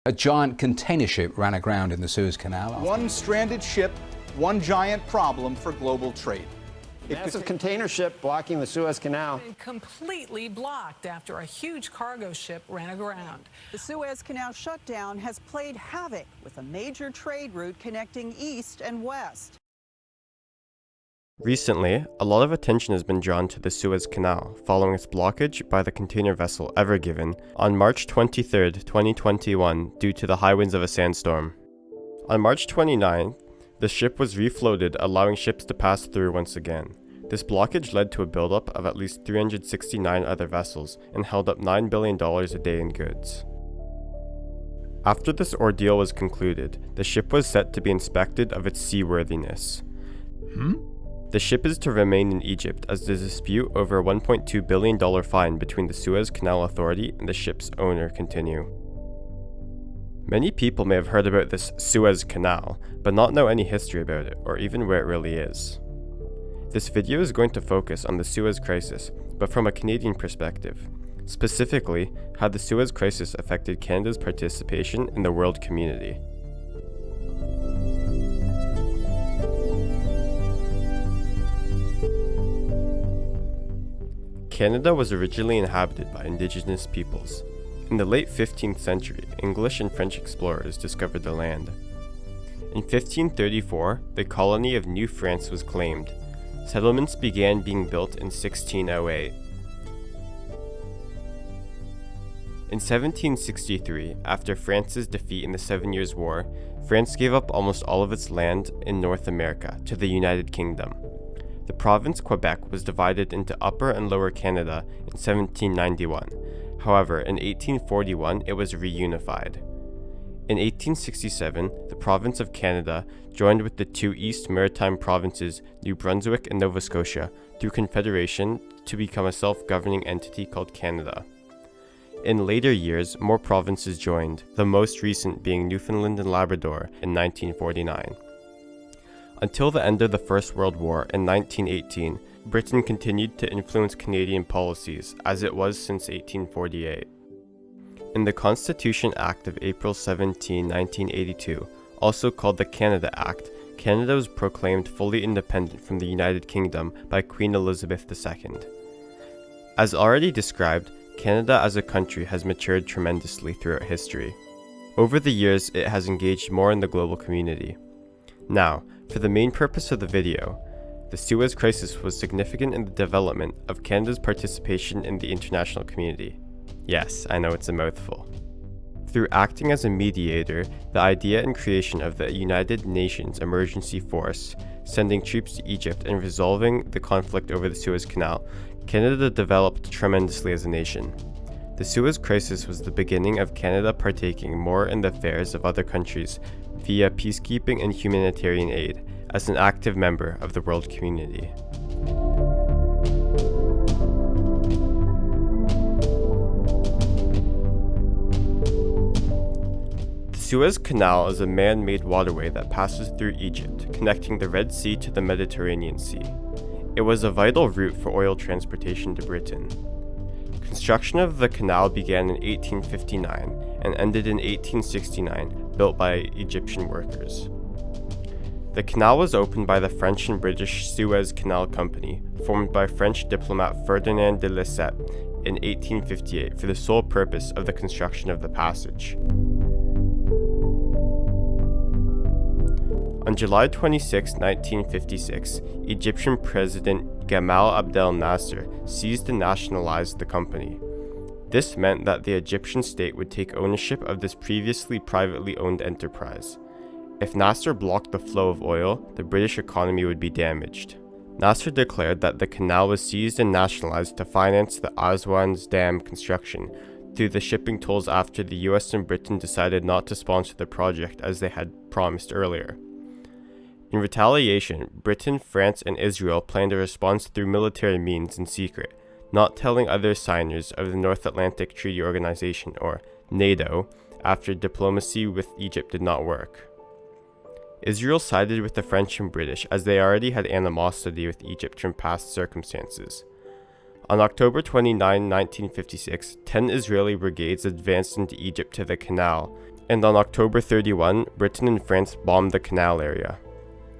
A giant container ship ran aground in the Suez Canal. One stranded ship, one giant problem for global trade. Massive container ship blocking the Suez Canal. Completely blocked after a huge cargo ship ran aground. The Suez Canal shutdown has played havoc with a major trade route connecting east and west. Recently, a lot of attention has been drawn to the Suez Canal following its blockage by the container vessel Ever Given on March 23, 2021 due to the high winds of a sandstorm. On March 29, the ship was refloated, allowing ships to pass through once again. This blockage led to a buildup of at least 369 other vessels and held up $9 billion a day in goods. After this ordeal was concluded, the ship was set to be inspected of its seaworthiness. The ship is to remain in Egypt as the dispute over a $1.2 billion fine between the Suez Canal Authority and the ship's owner continue. Many people may have heard about this Suez Canal, but not know any history about it or even where it really is. This video is going to focus on the Suez Crisis, but from a Canadian perspective, specifically how the Suez Crisis affected Canada's participation in the world community. Canada was originally inhabited by Indigenous peoples. In the late 15th century, English and French explorers discovered the land. In 1534, the colony of New France was claimed. Settlements began being built in 1608. In 1763, after France's defeat in the Seven Years' War, France gave up almost all of its land in North America to the United Kingdom. The province Quebec was divided into Upper and Lower Canada in 1791. However, in 1841, it was reunified. In 1867, the province of Canada joined with the two East Maritime provinces, New Brunswick and Nova Scotia, through confederation to become a self-governing entity called Canada. In later years, more provinces joined, the most recent being Newfoundland and Labrador in 1949. Until the end of the First World War in 1918, Britain continued to influence Canadian policies, as it was since 1848. In the Constitution Act of April 17, 1982, also called the Canada Act, Canada was proclaimed fully independent from the United Kingdom by Queen Elizabeth II. As already described, Canada as a country has matured tremendously throughout history. Over the years, it has engaged more in the global community. Now, for the main purpose of the video, the Suez Crisis was significant in the development of Canada's participation in the international community. Yes, I know it's a mouthful. Through acting as a mediator, the idea and creation of the United Nations Emergency Force, sending troops to Egypt and resolving the conflict over the Suez Canal, Canada developed tremendously as a nation. The Suez Crisis was the beginning of Canada partaking more in the affairs of other countries via peacekeeping and humanitarian aid, as an active member of the world community. The Suez Canal is a man-made waterway that passes through Egypt, connecting the Red Sea to the Mediterranean Sea. It was a vital route for oil transportation to Britain. Construction of the canal began in 1859 and ended in 1869, built by Egyptian workers. The canal was opened by the French and British Suez Canal Company, formed by French diplomat Ferdinand de Lesseps in 1858 for the sole purpose of the construction of the passage. On July 26, 1956, Egyptian President Gamal Abdel Nasser seized and nationalized the company. This meant that the Egyptian state would take ownership of this previously privately owned enterprise. If Nasser blocked the flow of oil, the British economy would be damaged. Nasser declared that the canal was seized and nationalized to finance the Aswan's Dam construction through the shipping tolls after the US and Britain decided not to sponsor the project as they had promised earlier. In retaliation, Britain, France, and Israel planned a response through military means in secret, not telling other signers of the North Atlantic Treaty Organization, or NATO, after diplomacy with Egypt did not work. Israel sided with the French and British as they already had animosity with Egypt from past circumstances. On October 29, 1956, 10 Israeli brigades advanced into Egypt to the canal, and on October 31, Britain and France bombed the Canal area.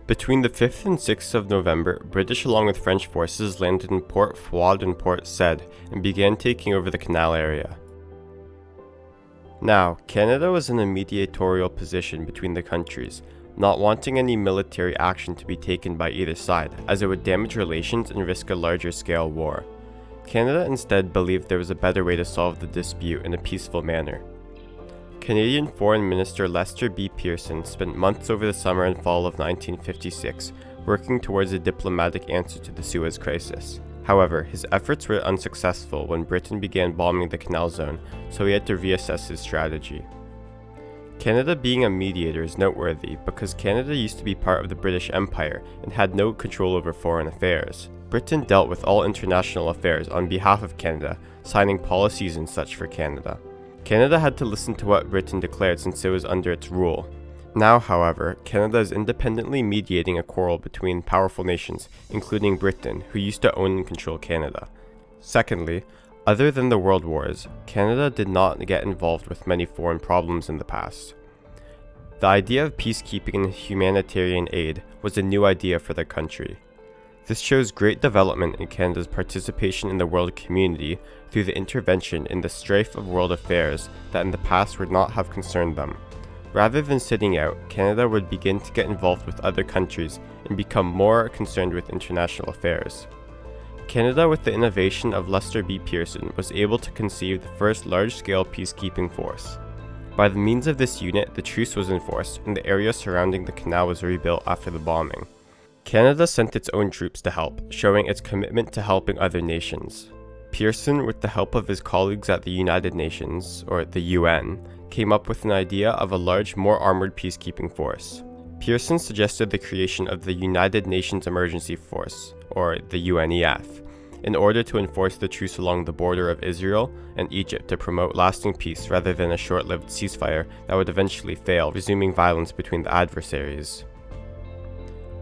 Between the 5th and 6th of November, British along with French forces landed in Port Fouad and Port Said and began taking over the Canal area. Now, Canada was in a mediatorial position between the countries, not wanting any military action to be taken by either side, as it would damage relations and risk a larger scale war. Canada instead believed there was a better way to solve the dispute in a peaceful manner. Canadian Foreign Minister Lester B. Pearson spent months over the summer and fall of 1956 working towards a diplomatic answer to the Suez Crisis. However, his efforts were unsuccessful when Britain began bombing the Canal Zone, so he had to reassess his strategy. Canada being a mediator is noteworthy because Canada used to be part of the British Empire and had no control over foreign affairs. Britain dealt with all international affairs on behalf of Canada, signing policies and such for Canada. Canada had to listen to what Britain declared since it was under its rule. Now, however, Canada is independently mediating a quarrel between powerful nations, including Britain, who used to own and control Canada. Secondly, other than the World Wars, Canada did not get involved with many foreign problems in the past. The idea of peacekeeping and humanitarian aid was a new idea for the country. This shows great development in Canada's participation in the world community through the intervention in the strife of world affairs that in the past would not have concerned them. Rather than sitting out, Canada would begin to get involved with other countries and become more concerned with international affairs. Canada, with the innovation of Lester B. Pearson, was able to conceive the first large-scale peacekeeping force. By the means of this unit, the truce was enforced and the area surrounding the canal was rebuilt after the bombing. Canada sent its own troops to help, showing its commitment to helping other nations. Pearson, with the help of his colleagues at the United Nations, or the UN, came up with an idea of a large, more armored peacekeeping force. Pearson suggested the creation of the United Nations Emergency Force, or the UNEF, in order to enforce the truce along the border of Israel and Egypt to promote lasting peace rather than a short-lived ceasefire that would eventually fail, resuming violence between the adversaries.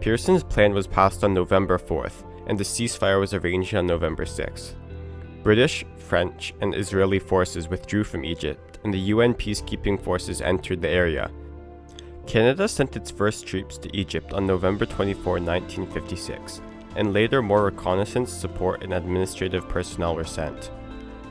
Pearson's plan was passed on November 4th, and the ceasefire was arranged on November 6th. British, French, and Israeli forces withdrew from Egypt, and the UN peacekeeping forces entered the area. Canada sent its first troops to Egypt on November 24, 1956, and later more reconnaissance, support, and administrative personnel were sent.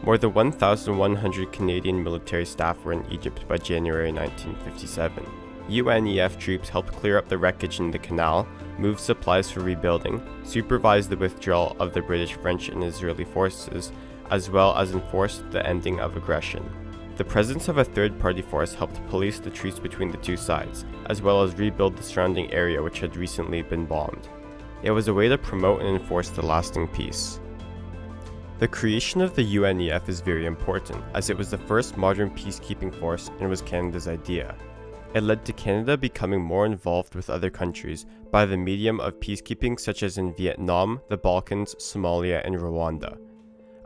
More than 1,100 Canadian military staff were in Egypt by January 1957. UNEF troops helped clear up the wreckage in the canal, move supplies for rebuilding, supervise the withdrawal of the British, French, and Israeli forces, as well as enforce the ending of aggression. The presence of a third-party force helped police the truce between the two sides, as well as rebuild the surrounding area which had recently been bombed. It was a way to promote and enforce the lasting peace. The creation of the UNEF is very important, as it was the first modern peacekeeping force and was Canada's idea. It led to Canada becoming more involved with other countries by the medium of peacekeeping such as in Vietnam, the Balkans, Somalia, and Rwanda.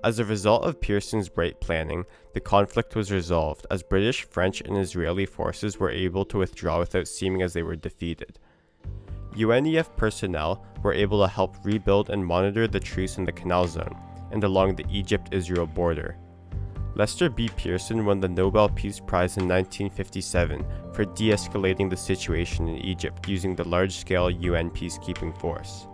As a result of Pearson's bright planning, the conflict was resolved as British, French, and Israeli forces were able to withdraw without seeming as they were defeated. UNEF personnel were able to help rebuild and monitor the truce in the Canal Zone and along the Egypt-Israel border. Lester B. Pearson won the Nobel Peace Prize in 1957 for de-escalating the situation in Egypt using the large-scale UN peacekeeping force.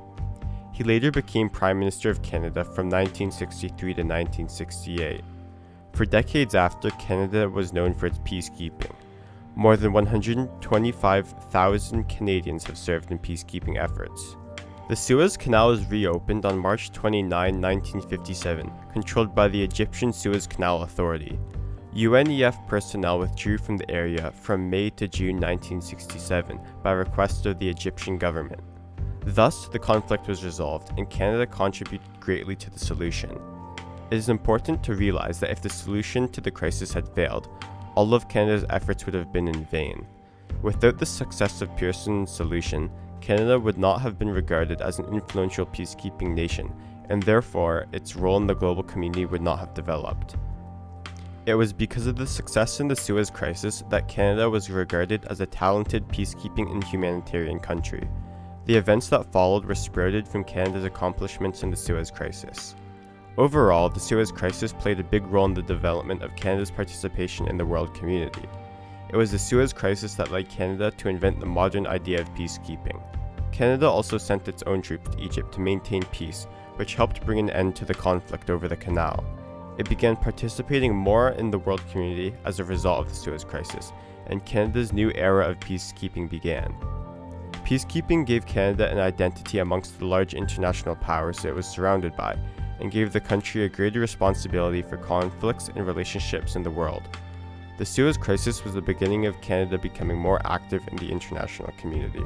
He later became Prime Minister of Canada from 1963 to 1968. For decades after, Canada was known for its peacekeeping. More than 125,000 Canadians have served in peacekeeping efforts. The Suez Canal was reopened on March 29, 1957, controlled by the Egyptian Suez Canal Authority. UNEF personnel withdrew from the area from May to June 1967 by request of the Egyptian government. Thus, the conflict was resolved, and Canada contributed greatly to the solution. It is important to realize that if the solution to the crisis had failed, all of Canada's efforts would have been in vain. Without the success of Pearson's solution, Canada would not have been regarded as an influential peacekeeping nation, and therefore its role in the global community would not have developed. It was because of the success in the Suez Crisis that Canada was regarded as a talented peacekeeping and humanitarian country. The events that followed were sprouted from Canada's accomplishments in the Suez Crisis. Overall, the Suez Crisis played a big role in the development of Canada's participation in the world community. It was the Suez Crisis that led Canada to invent the modern idea of peacekeeping. Canada also sent its own troops to Egypt to maintain peace, which helped bring an end to the conflict over the Canal. It began participating more in the world community as a result of the Suez Crisis, and Canada's new era of peacekeeping began. Peacekeeping gave Canada an identity amongst the large international powers it was surrounded by, and gave the country a greater responsibility for conflicts and relationships in the world. The Suez Crisis was the beginning of Canada becoming more active in the international community.